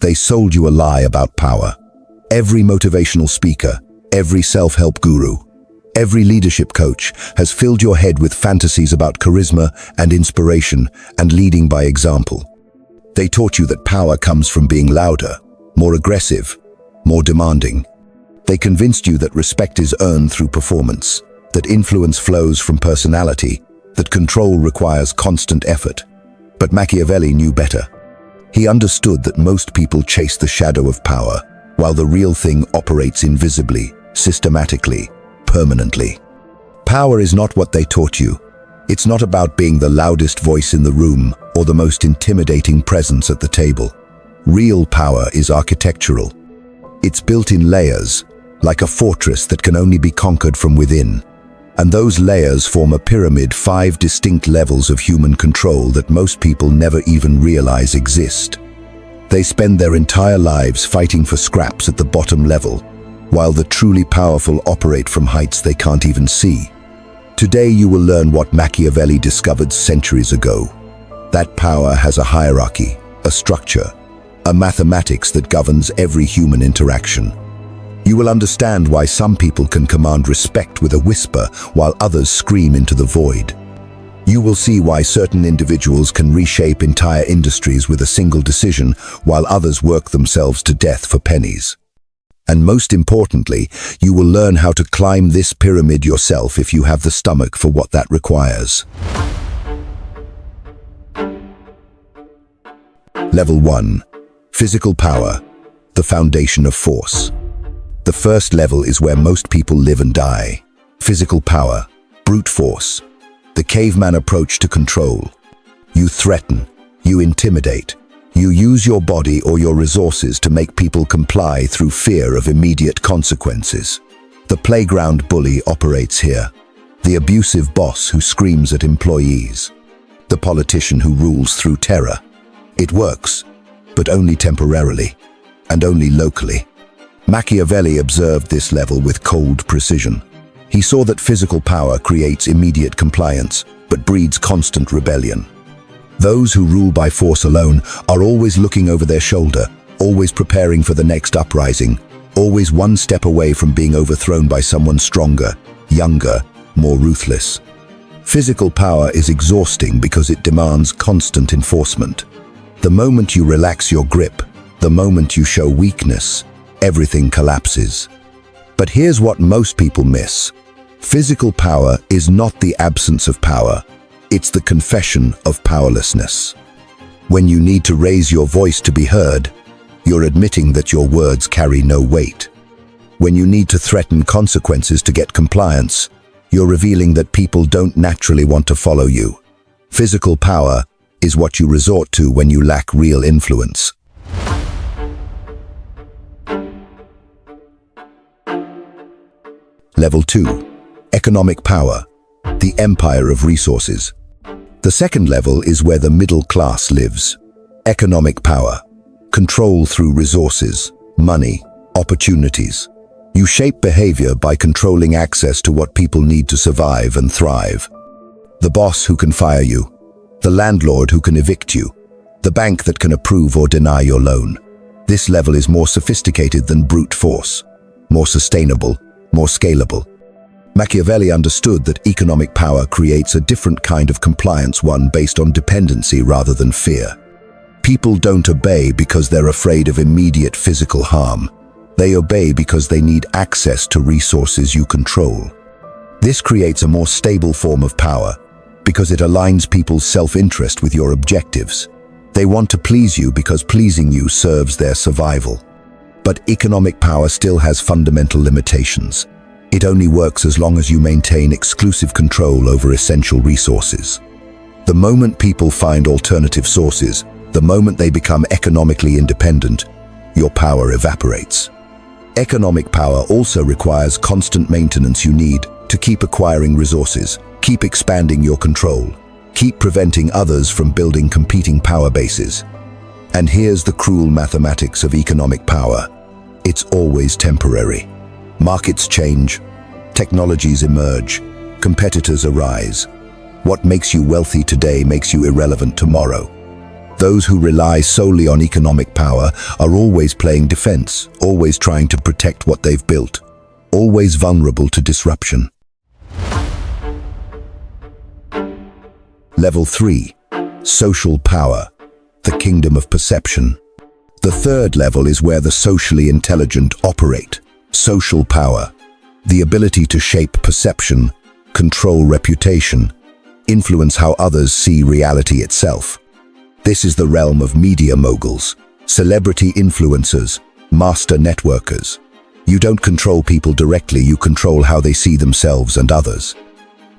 They sold you a lie about power. Every motivational speaker, every self-help guru, every leadership coach has filled your head with fantasies about charisma and inspiration and leading by example. They taught you that power comes from being louder, more aggressive, more demanding. They convinced you that respect is earned through performance, that influence flows from personality, that control requires constant effort. But Machiavelli knew better. He understood that most people chase the shadow of power, while the real thing operates invisibly, systematically, permanently. Power is not what they taught you. It's not about being the loudest voice in the room or the most intimidating presence at the table. Real power is architectural. It's built in layers, like a fortress that can only be conquered from within. And those layers form a pyramid, 5 distinct levels of human control that most people never even realize exist. They spend their entire lives fighting for scraps at the bottom level, while the truly powerful operate from heights they can't even see. Today you will learn what Machiavelli discovered centuries ago. That power has a hierarchy, a structure, a mathematics that governs every human interaction. You will understand why some people can command respect with a whisper while others scream into the void. You will see why certain individuals can reshape entire industries with a single decision while others work themselves to death for pennies. And most importantly, you will learn how to climb this pyramid yourself if you have the stomach for what that requires. Level 1. Physical power, the foundation of force. The first level is where most people live and die. Physical power, brute force, the caveman approach to control. You threaten, you intimidate, you use your body or your resources to make people comply through fear of immediate consequences. The playground bully operates here, the abusive boss who screams at employees, the politician who rules through terror. It works, but only temporarily, and only locally. Machiavelli observed this level with cold precision. He saw that physical power creates immediate compliance, but breeds constant rebellion. Those who rule by force alone are always looking over their shoulder, always preparing for the next uprising, always one step away from being overthrown by someone stronger, younger, more ruthless. Physical power is exhausting because it demands constant enforcement. The moment you relax your grip, the moment you show weakness, everything collapses. But here's what most people miss. Physical power is not the absence of power. It's the confession of powerlessness. When you need to raise your voice to be heard, you're admitting that your words carry no weight. When you need to threaten consequences to get compliance, you're revealing that people don't naturally want to follow you. Physical power is what you resort to when you lack real influence. Level 2. Economic power, the empire of resources. The second level is where the middle class lives. Economic power, control through resources, money, opportunities. You shape behavior by controlling access to what people need to survive and thrive. The boss who can fire you, the landlord who can evict you, the bank that can approve or deny your loan. This level is more sophisticated than brute force, more sustainable, more scalable. Machiavelli understood that economic power creates a different kind of compliance, one based on dependency rather than fear. People don't obey because they're afraid of immediate physical harm. They obey because they need access to resources you control. This creates a more stable form of power because it aligns people's self-interest with your objectives. They want to please you because pleasing you serves their survival. But economic power still has fundamental limitations. It only works as long as you maintain exclusive control over essential resources. The moment people find alternative sources, the moment they become economically independent, your power evaporates. Economic power also requires constant maintenance. You need to keep acquiring resources, keep expanding your control, keep preventing others from building competing power bases. And here's the cruel mathematics of economic power. It's always temporary. Markets change, technologies emerge, competitors arise. What makes you wealthy today makes you irrelevant tomorrow. Those who rely solely on economic power are always playing defense, always trying to protect what they've built, always vulnerable to disruption. Level 3. Social power, the kingdom of perception. The third level is where the socially intelligent operate. Social power, the ability to shape perception, control reputation, influence how others see reality itself. This is the realm of media moguls, celebrity influencers, master networkers. You don't control people directly, you control how they see themselves and others.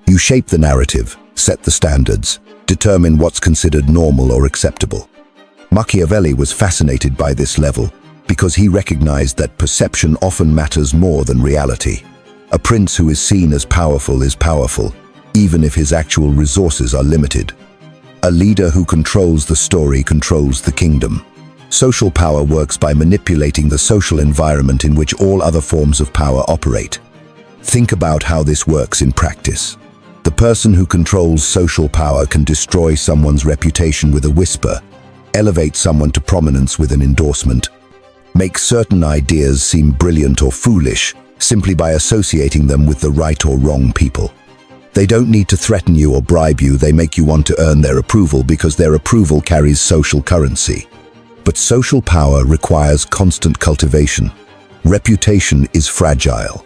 You shape the narrative, set the standards, determine what's considered normal or acceptable. Machiavelli was fascinated by this level because he recognized that perception often matters more than reality. A prince who is seen as powerful is powerful, even if his actual resources are limited. A leader who controls the story controls the kingdom. Social power works by manipulating the social environment in which all other forms of power operate. Think about how this works in practice. The person who controls social power can destroy someone's reputation with a whisper, elevate someone to prominence with an endorsement, make certain ideas seem brilliant or foolish simply by associating them with the right or wrong people. They don't need to threaten you or bribe you, they make you want to earn their approval because their approval carries social currency. But social power requires constant cultivation. Reputation is fragile.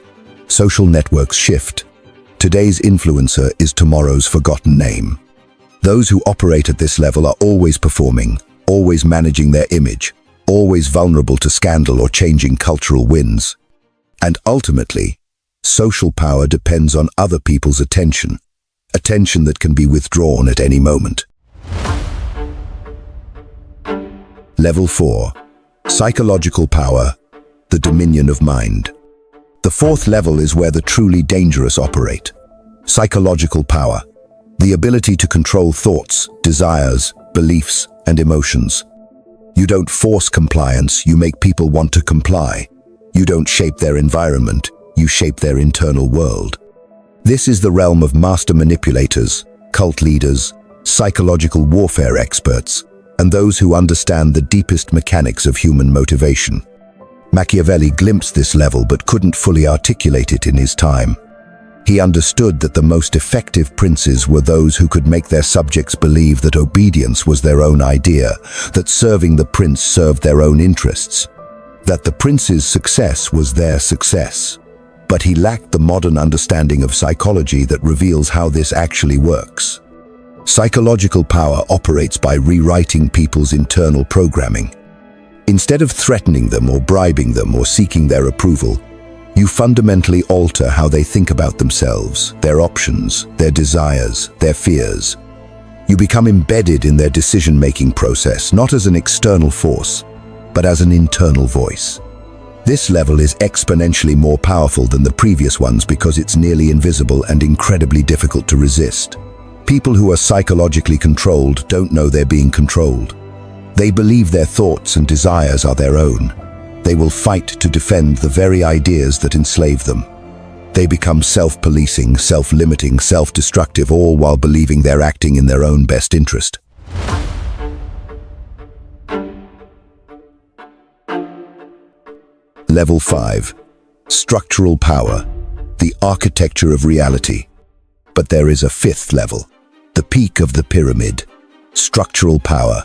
Social networks shift. Today's influencer is tomorrow's forgotten name. Those who operate at this level are always performing, always managing their image, always vulnerable to scandal or changing cultural winds. And ultimately, social power depends on other people's attention that can be withdrawn at any moment. Level 4. Psychological power, the dominion of mind. The fourth level is where the truly dangerous operate. Psychological power, the ability to control thoughts, desires, beliefs, and emotions. You don't force compliance, you make people want to comply. You don't shape their environment, you shape their internal world. This is the realm of master manipulators, cult leaders, psychological warfare experts, and those who understand the deepest mechanics of human motivation. Machiavelli glimpsed this level but couldn't fully articulate it in his time. He understood that the most effective princes were those who could make their subjects believe that obedience was their own idea, that serving the prince served their own interests, that the prince's success was their success. But he lacked the modern understanding of psychology that reveals how this actually works. Psychological power operates by rewriting people's internal programming. Instead of threatening them or bribing them or seeking their approval, you fundamentally alter how they think about themselves, their options, their desires, their fears. You become embedded in their decision-making process, not as an external force, but as an internal voice. This level is exponentially more powerful than the previous ones because it's nearly invisible and incredibly difficult to resist. People who are psychologically controlled don't know they're being controlled. They believe their thoughts and desires are their own. They will fight to defend the very ideas that enslave them. They become self-policing, self-limiting, self-destructive, all while believing they're acting in their own best interest. Level 5. Structural power, the architecture of reality. But there is a fifth level, the peak of the pyramid. Structural power,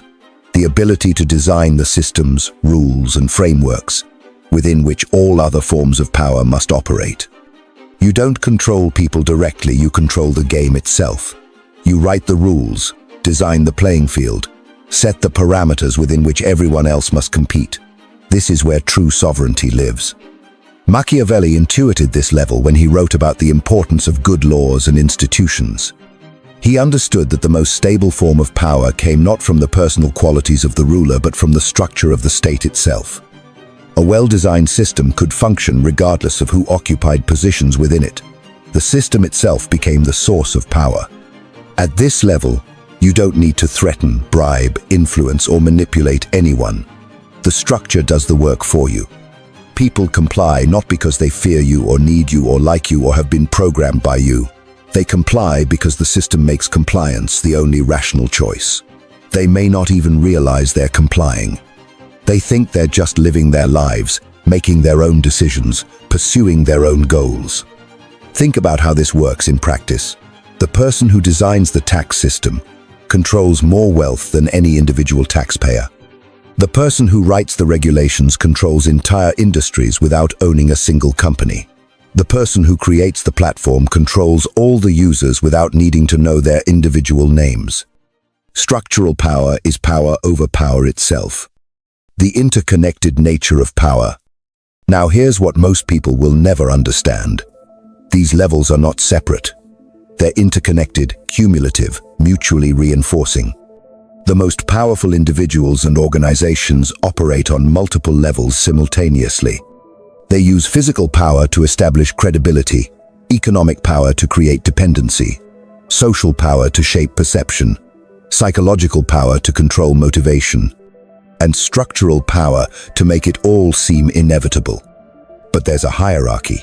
the ability to design the systems, rules, and frameworks within which all other forms of power must operate. You don't control people directly, you control the game itself. You write the rules, design the playing field, set the parameters within which everyone else must compete. This is where true sovereignty lives. Machiavelli intuited this level when he wrote about the importance of good laws and institutions. He understood that the most stable form of power came not from the personal qualities of the ruler but from the structure of the state itself. A well-designed system could function regardless of who occupied positions within it. The system itself became the source of power. At this level, you don't need to threaten, bribe, influence, or manipulate anyone. The structure does the work for you. People comply not because they fear you or need you or like you or have been programmed by you. They comply because the system makes compliance the only rational choice. They may not even realize they're complying. They think they're just living their lives, making their own decisions, pursuing their own goals. Think about how this works in practice. The person who designs the tax system controls more wealth than any individual taxpayer. The person who writes the regulations controls entire industries without owning a single company. The person who creates the platform controls all the users without needing to know their individual names. Structural power is power over power itself. The interconnected nature of power. Now here's what most people will never understand. These levels are not separate. They're interconnected, cumulative, mutually reinforcing. The most powerful individuals and organizations operate on multiple levels simultaneously. They use physical power to establish credibility, economic power to create dependency, social power to shape perception, psychological power to control motivation, and structural power to make it all seem inevitable. But there's a hierarchy.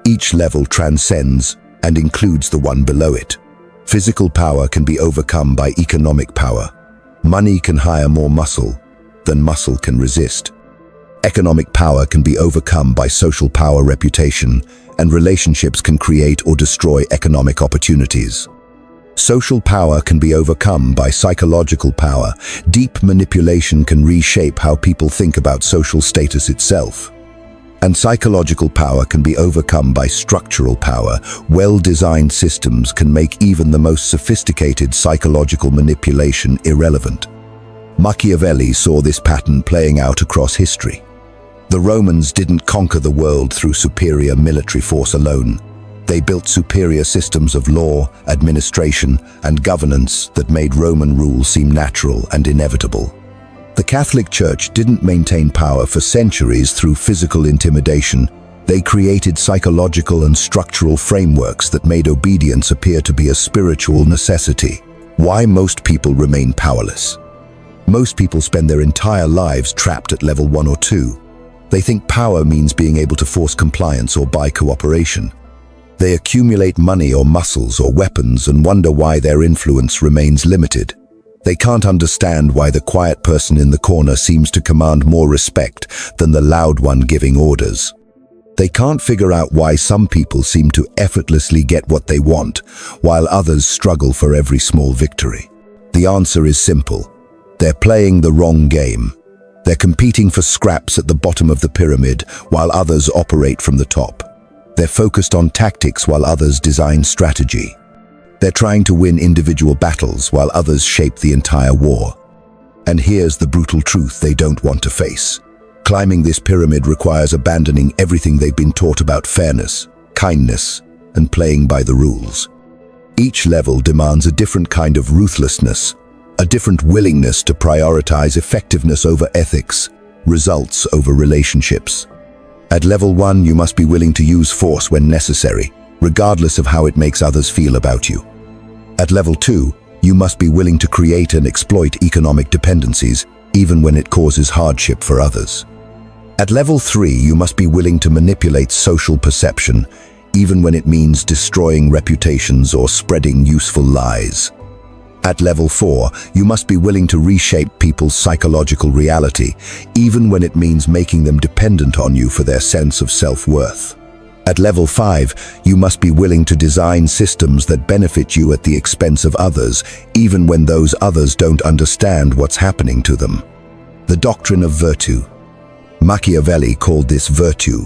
Each level transcends and includes the one below it. Physical power can be overcome by economic power. Money can hire more muscle than muscle can resist. Economic power can be overcome by social power, reputation, and relationships can create or destroy economic opportunities. Social power can be overcome by psychological power. Deep manipulation can reshape how people think about social status itself. And psychological power can be overcome by structural power. Well-designed systems can make even the most sophisticated psychological manipulation irrelevant. Machiavelli saw this pattern playing out across history. The Romans didn't conquer the world through superior military force alone. They built superior systems of law, administration, and governance that made Roman rule seem natural and inevitable. The Catholic Church didn't maintain power for centuries through physical intimidation. They created psychological and structural frameworks that made obedience appear to be a spiritual necessity. Why most people remain powerless? Most people spend their entire lives trapped at level 1 or 2. They think power means being able to force compliance or buy cooperation. They accumulate money or muscles or weapons and wonder why their influence remains limited. They can't understand why the quiet person in the corner seems to command more respect than the loud one giving orders. They can't figure out why some people seem to effortlessly get what they want, while others struggle for every small victory. The answer is simple. They're playing the wrong game. They're competing for scraps at the bottom of the pyramid, while others operate from the top. They're focused on tactics while others design strategy. They're trying to win individual battles while others shape the entire war. And here's the brutal truth they don't want to face. Climbing this pyramid requires abandoning everything they've been taught about fairness, kindness, and playing by the rules. Each level demands a different kind of ruthlessness, a different willingness to prioritize effectiveness over ethics, results over relationships. At level 1, you must be willing to use force when necessary, regardless of how it makes others feel about you. At level 2, you must be willing to create and exploit economic dependencies, even when it causes hardship for others. At level 3, you must be willing to manipulate social perception, even when it means destroying reputations or spreading useful lies. At level 4, you must be willing to reshape people's psychological reality, even when it means making them dependent on you for their sense of self-worth. At level 5, you must be willing to design systems that benefit you at the expense of others, even when those others don't understand what's happening to them. The Doctrine of Virtù. Machiavelli called this virtue,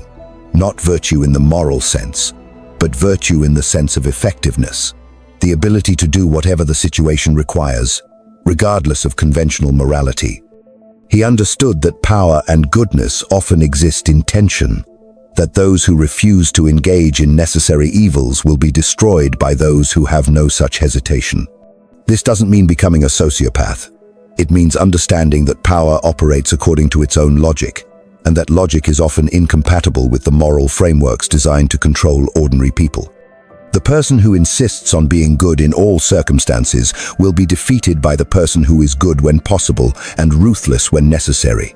not virtue in the moral sense, but virtue in the sense of effectiveness, the ability to do whatever the situation requires, regardless of conventional morality. He understood that power and goodness often exist in tension, that those who refuse to engage in necessary evils will be destroyed by those who have no such hesitation. This doesn't mean becoming a sociopath. It means understanding that power operates according to its own logic, and that logic is often incompatible with the moral frameworks designed to control ordinary people. The person who insists on being good in all circumstances will be defeated by the person who is good when possible and ruthless when necessary.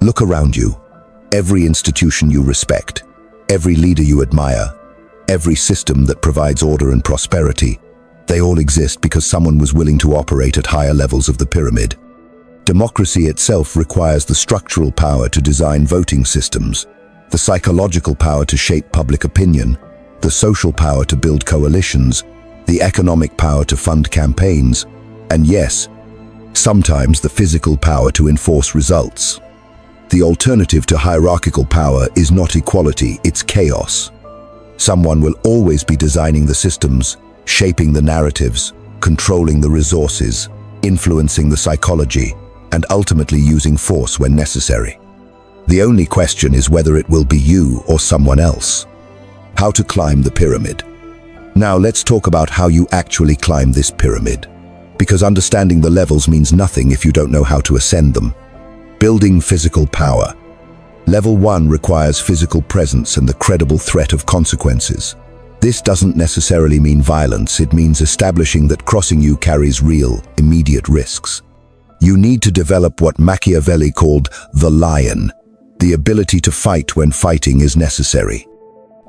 Look around you. Every institution you respect, every leader you admire, every system that provides order and prosperity, They all exist because someone was willing to operate at higher levels of the pyramid. Democracy itself requires the structural power to design voting systems, the psychological power to shape public opinion, the social power to build coalitions, the economic power to fund campaigns, and yes, sometimes the physical power to enforce results. The alternative to hierarchical power is not equality, it's chaos. Someone will always be designing the systems, shaping the narratives, controlling the resources, influencing the psychology, and ultimately using force when necessary. The only question is whether it will be you or someone else. How to climb the pyramid. Now let's talk about how you actually climb this pyramid, because understanding the levels means nothing if you don't know how to ascend them. Building physical power. Level 1 requires physical presence and the credible threat of consequences. This doesn't necessarily mean violence, it means establishing that crossing you carries real, immediate risks. You need to develop what Machiavelli called the lion, the ability to fight when fighting is necessary.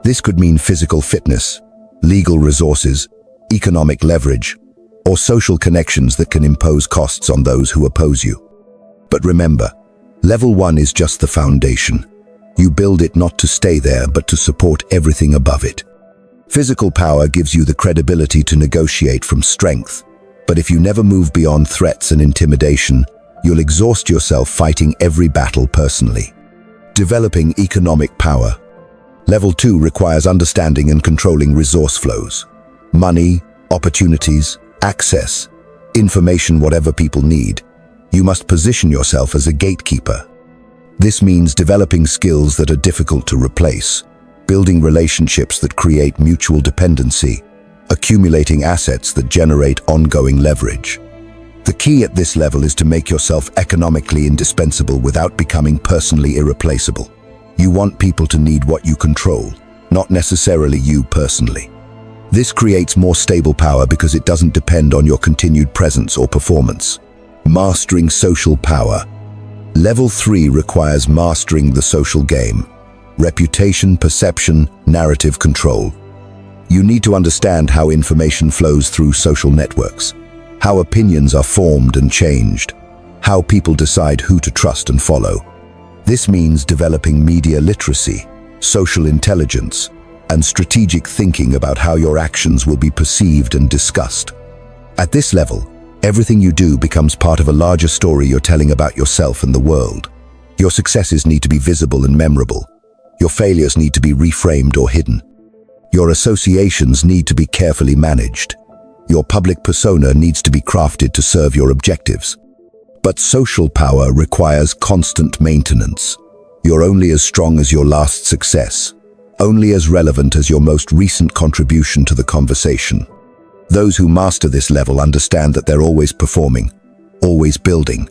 This could mean physical fitness, legal resources, economic leverage, or social connections that can impose costs on those who oppose you. But remember, level 1 is just the foundation. You build it not to stay there, but to support everything above it. Physical power gives you the credibility to negotiate from strength, but if you never move beyond threats and intimidation, you'll exhaust yourself fighting every battle personally. Developing economic power. Level 2 requires understanding and controlling resource flows. Money, opportunities, access, information, whatever people need. You must position yourself as a gatekeeper. This means developing skills that are difficult to replace, building relationships that create mutual dependency, accumulating assets that generate ongoing leverage. The key at this level is to make yourself economically indispensable without becoming personally irreplaceable. You want people to need what you control, not necessarily you personally. This creates more stable power because it doesn't depend on your continued presence or performance. Mastering social power. Level 3 requires mastering the social game. Reputation, perception, narrative control. You need to understand how information flows through social networks, how opinions are formed and changed, how people decide who to trust and follow. This means developing media literacy, social intelligence, and strategic thinking about how your actions will be perceived and discussed. At this level, everything you do becomes part of a larger story you're telling about yourself and the world. Your successes need to be visible and memorable. Your failures need to be reframed or hidden. Your associations need to be carefully managed. Your public persona needs to be crafted to serve your objectives. But social power requires constant maintenance. You're only as strong as your last success, only as relevant as your most recent contribution to the conversation. Those who master this level understand that they're always performing, always building,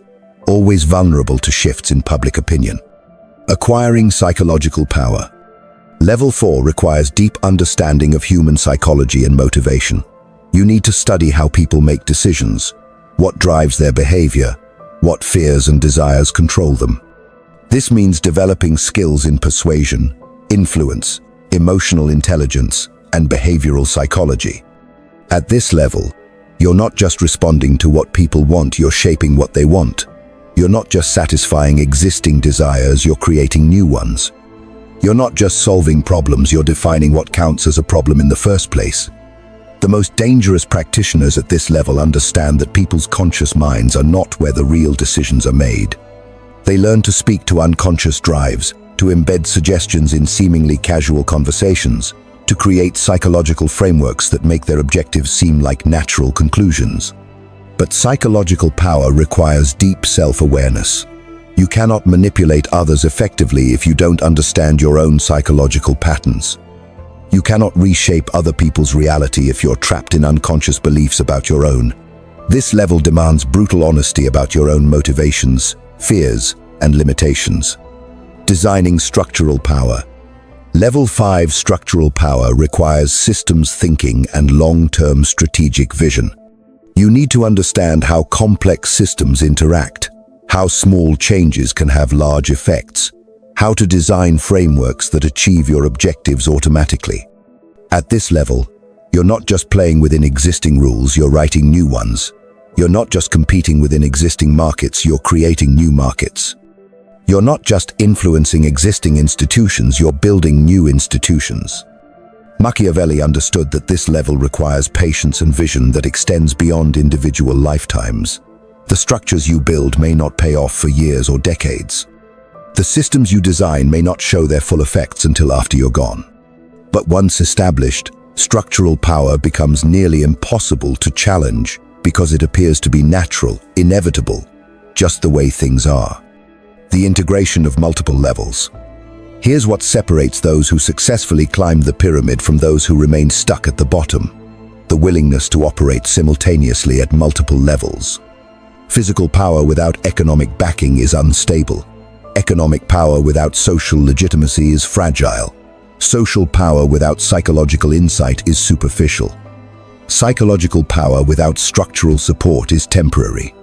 always vulnerable to shifts in public opinion. Acquiring psychological power. Level 4 requires deep understanding of human psychology and motivation. You need to study how people make decisions, what drives their behavior, what fears and desires control them. This means developing skills in persuasion, influence, emotional intelligence, and behavioral psychology. At this level, you're not just responding to what people want, you're shaping what they want. You're not just satisfying existing desires, you're creating new ones. You're not just solving problems, you're defining what counts as a problem in the first place. The most dangerous practitioners at this level understand that people's conscious minds are not where the real decisions are made. They learn to speak to unconscious drives, to embed suggestions in seemingly casual conversations, to create psychological frameworks that make their objectives seem like natural conclusions. But psychological power requires deep self-awareness. You cannot manipulate others effectively if you don't understand your own psychological patterns. You cannot reshape other people's reality if you're trapped in unconscious beliefs about your own. This level demands brutal honesty about your own motivations, fears, and limitations. Designing structural power. Level 5 structural power requires systems thinking and long-term strategic vision. You need to understand how complex systems interact, how small changes can have large effects, how to design frameworks that achieve your objectives automatically. At this level, You're not just playing within existing rules, you're writing new ones. You're not just competing within existing markets, you're creating new markets. You're not just influencing existing institutions, you're building new institutions. Machiavelli understood that this level requires patience and vision that extends beyond individual lifetimes. The structures you build may not pay off for years or decades. The systems you design may not show their full effects until after you're gone. But once established, structural power becomes nearly impossible to challenge because it appears to be natural, inevitable, just the way things are. The integration of multiple levels. Here's what separates those who successfully climb the pyramid from those who remain stuck at the bottom: the willingness to operate simultaneously at multiple levels. Physical power without economic backing is unstable. Economic power without social legitimacy is fragile. Social power without psychological insight is superficial. Psychological power without structural support is temporary.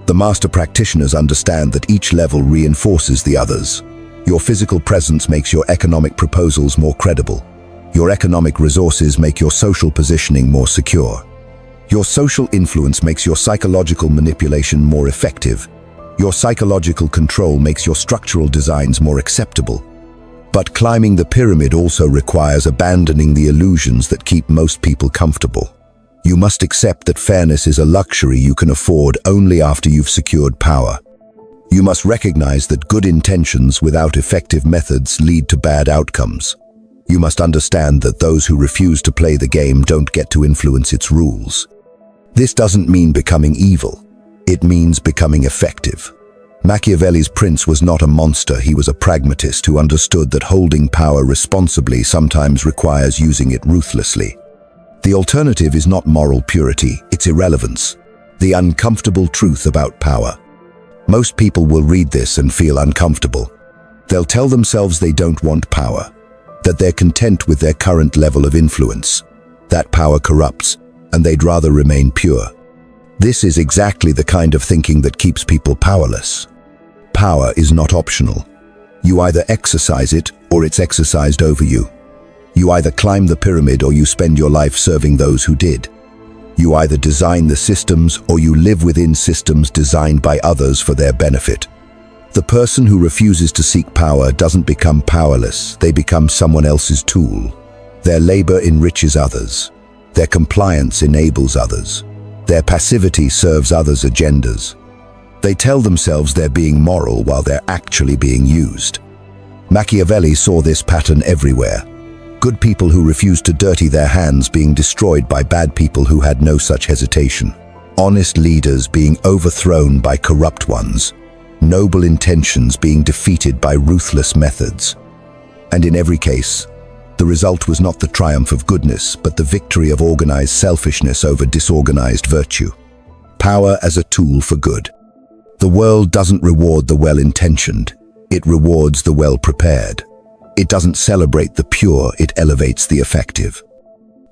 The master practitioners understand that each level reinforces the others. Your physical presence makes your economic proposals more credible. Your economic resources make your social positioning more secure. Your social influence makes your psychological manipulation more effective. Your psychological control makes your structural designs more acceptable. But climbing the pyramid also requires abandoning the illusions that keep most people comfortable. You must accept that fairness is a luxury you can afford only after you've secured power. You must recognize that good intentions without effective methods lead to bad outcomes. You must understand that those who refuse to play the game don't get to influence its rules. This doesn't mean becoming evil. It means becoming effective. Machiavelli's prince was not a monster, he was a pragmatist who understood that holding power responsibly sometimes requires using it ruthlessly. The alternative is not moral purity, it's irrelevance. The uncomfortable truth about power. Most people will read this and feel uncomfortable. They'll tell themselves they don't want power, that they're content with their current level of influence, that power corrupts, and they'd rather remain pure. This is exactly the kind of thinking that keeps people powerless. Power is not optional. You either exercise it or it's exercised over you. You either climb the pyramid or you spend your life serving those who did. You either design the systems or you live within systems designed by others for their benefit. The person who refuses to seek power doesn't become powerless, they become someone else's tool. Their labor enriches others. Their compliance enables others. Their passivity serves others' agendas. They tell themselves they're being moral while they're actually being used. Machiavelli saw this pattern everywhere. Good people who refused to dirty their hands being destroyed by bad people who had no such hesitation. Honest leaders being overthrown by corrupt ones. Noble intentions being defeated by ruthless methods. And in every case, the result was not the triumph of goodness, but the victory of organized selfishness over disorganized virtue. Power as a tool for good. The world doesn't reward the well-intentioned, it rewards the well-prepared. It doesn't celebrate the pure, it elevates the effective.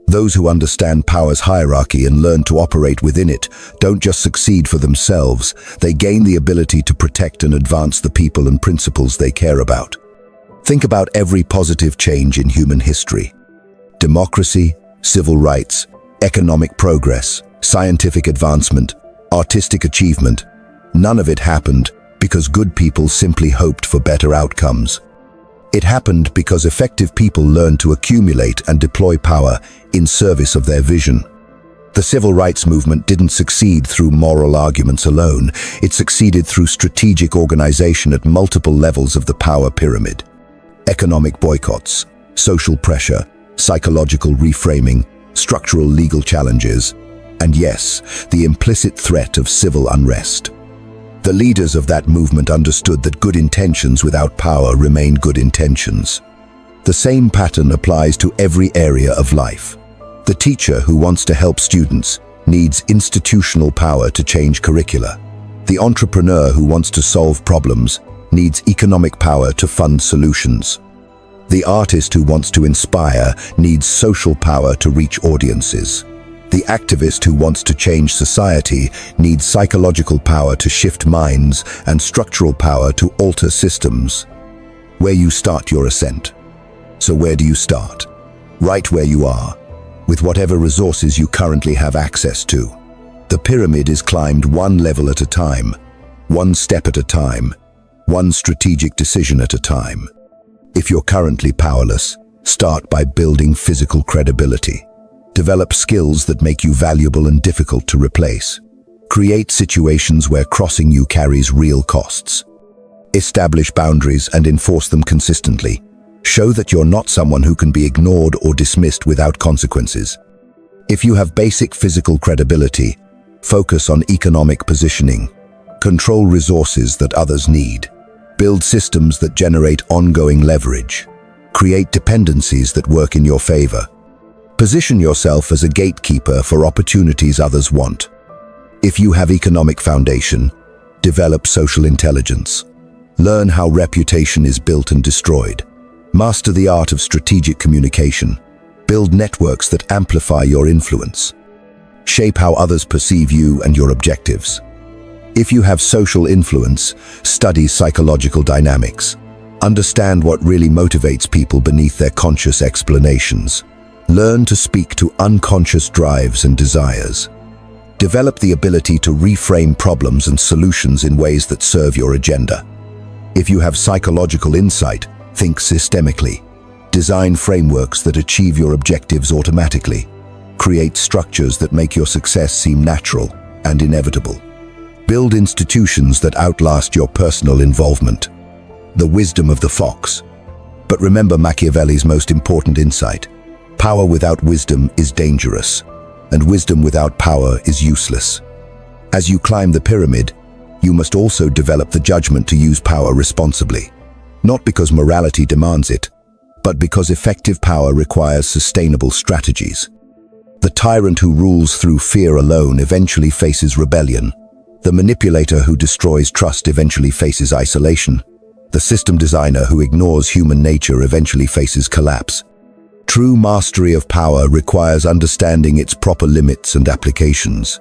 Those who understand power's hierarchy and learn to operate within it don't just succeed for themselves, they gain the ability to protect and advance the people and principles they care about. Think about every positive change in human history. Democracy, civil rights, economic progress, scientific advancement, artistic achievement. None of it happened because good people simply hoped for better outcomes. It happened because effective people learned to accumulate and deploy power in service of their vision. The civil rights movement didn't succeed through moral arguments alone. It succeeded through strategic organization at multiple levels of the power pyramid. Economic boycotts, social pressure, psychological reframing, structural legal challenges, and yes, the implicit threat of civil unrest. The leaders of that movement understood that good intentions without power remain good intentions. The same pattern applies to every area of life. The teacher who wants to help students needs institutional power to change curricula. The entrepreneur who wants to solve problems needs economic power to fund solutions. The artist who wants to inspire needs social power to reach audiences. The activist who wants to change society needs psychological power to shift minds and structural power to alter systems. Where you start your ascent. So where do you start? Right where you are, with whatever resources you currently have access to. The pyramid is climbed one level at a time, one step at a time, one strategic decision at a time. If you're currently powerless, start by building physical credibility. Develop skills that make you valuable and difficult to replace. Create situations where crossing you carries real costs. Establish boundaries and enforce them consistently. Show that you're not someone who can be ignored or dismissed without consequences. If you have basic physical credibility, focus on economic positioning. Control resources that others need. Build systems that generate ongoing leverage. Create dependencies that work in your favor. Position yourself as a gatekeeper for opportunities others want. If you have economic foundation, develop social intelligence. Learn how reputation is built and destroyed. Master the art of strategic communication. Build networks that amplify your influence. Shape how others perceive you and your objectives. If you have social influence, study psychological dynamics. Understand what really motivates people beneath their conscious explanations. Learn to speak to unconscious drives and desires. Develop the ability to reframe problems and solutions in ways that serve your agenda. If you have psychological insight, think systemically. Design frameworks that achieve your objectives automatically. Create structures that make your success seem natural and inevitable. Build institutions that outlast your personal involvement. The wisdom of the fox. But remember Machiavelli's most important insight. Power without wisdom is dangerous, and wisdom without power is useless. As you climb the pyramid, you must also develop the judgment to use power responsibly. Not because morality demands it, but because effective power requires sustainable strategies. The tyrant who rules through fear alone eventually faces rebellion. The manipulator who destroys trust eventually faces isolation. The system designer who ignores human nature eventually faces collapse. True mastery of power requires understanding its proper limits and applications.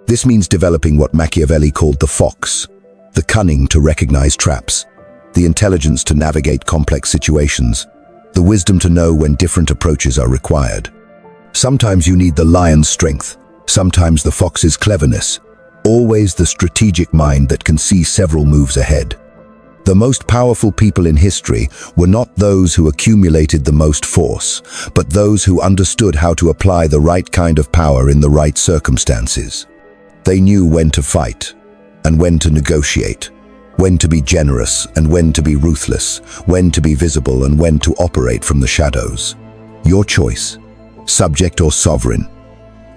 This means developing what Machiavelli called the fox, the cunning to recognize traps, the intelligence to navigate complex situations, the wisdom to know when different approaches are required. Sometimes you need the lion's strength, sometimes the fox's cleverness, always the strategic mind that can see several moves ahead. The most powerful people in history were not those who accumulated the most force, but those who understood how to apply the right kind of power in the right circumstances. They knew when to fight and when to negotiate, when to be generous and when to be ruthless, when to be visible and when to operate from the shadows. Your choice, subject or sovereign.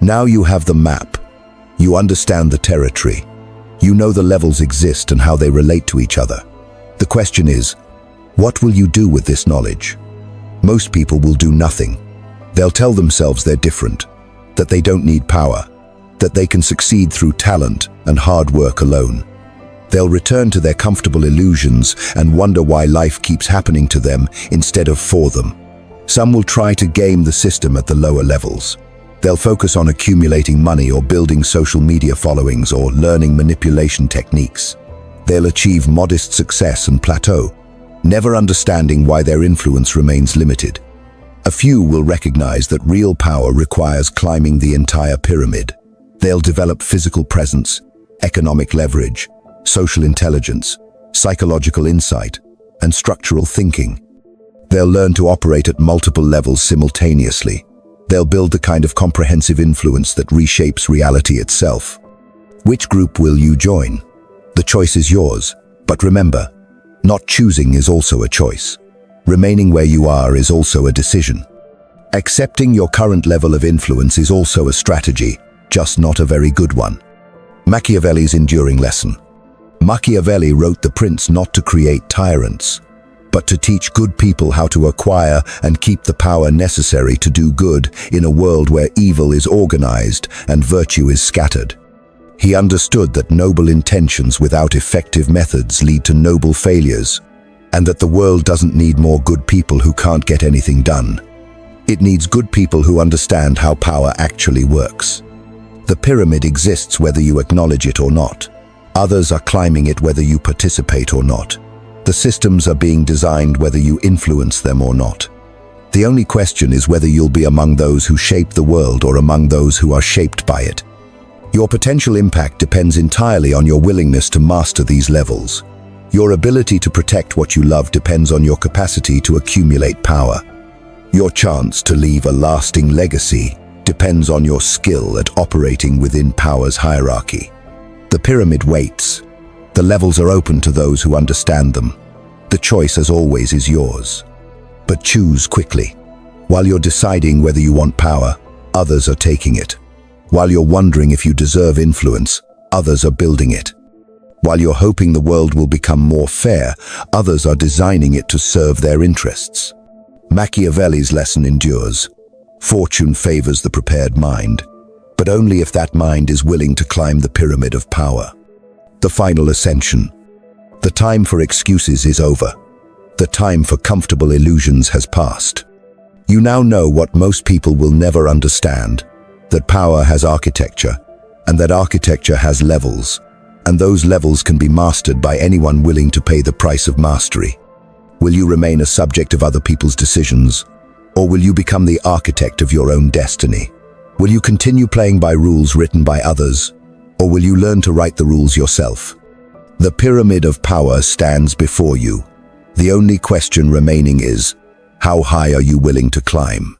Now you have the map. You understand the territory. You know the levels exist and how they relate to each other. The question is, what will you do with this knowledge? Most people will do nothing. They'll tell themselves they're different, that they don't need power, that they can succeed through talent and hard work alone. They'll return to their comfortable illusions and wonder why life keeps happening to them instead of for them. Some will try to game the system at the lower levels. They'll focus on accumulating money or building social media followings or learning manipulation techniques. They'll achieve modest success and plateau, never understanding why their influence remains limited. A few will recognize that real power requires climbing the entire pyramid. They'll develop physical presence, economic leverage, social intelligence, psychological insight, and structural thinking. They'll learn to operate at multiple levels simultaneously. They'll build the kind of comprehensive influence that reshapes reality itself. Which group will you join? The choice is yours, but remember, not choosing is also a choice. Remaining where you are is also a decision. Accepting your current level of influence is also a strategy, just not a very good one. Machiavelli's enduring lesson. Machiavelli wrote The Prince not to create tyrants, but to teach good people how to acquire and keep the power necessary to do good in a world where evil is organized and virtue is scattered. He understood that noble intentions without effective methods lead to noble failures, and that the world doesn't need more good people who can't get anything done. It needs good people who understand how power actually works. The pyramid exists whether you acknowledge it or not. Others are climbing it whether you participate or not. The systems are being designed whether you influence them or not. The only question is whether you'll be among those who shape the world or among those who are shaped by it. Your potential impact depends entirely on your willingness to master these levels. Your ability to protect what you love depends on your capacity to accumulate power. Your chance to leave a lasting legacy depends on your skill at operating within power's hierarchy. The pyramid waits. The levels are open to those who understand them. The choice, as always, is yours. But choose quickly. While you're deciding whether you want power, others are taking it. While you're wondering if you deserve influence, others are building it. While you're hoping the world will become more fair, others are designing it to serve their interests. Machiavelli's lesson endures. Fortune favors the prepared mind, but only if that mind is willing to climb the pyramid of power. The Final Ascension. The time for excuses is over. The time for comfortable illusions has passed. You now know what most people will never understand, that power has architecture, and that architecture has levels, and those levels can be mastered by anyone willing to pay the price of mastery. Will you remain a subject of other people's decisions, or will you become the architect of your own destiny? Will you continue playing by rules written by others, or will you learn to write the rules yourself? The pyramid of power stands before you. The only question remaining is, how high are you willing to climb?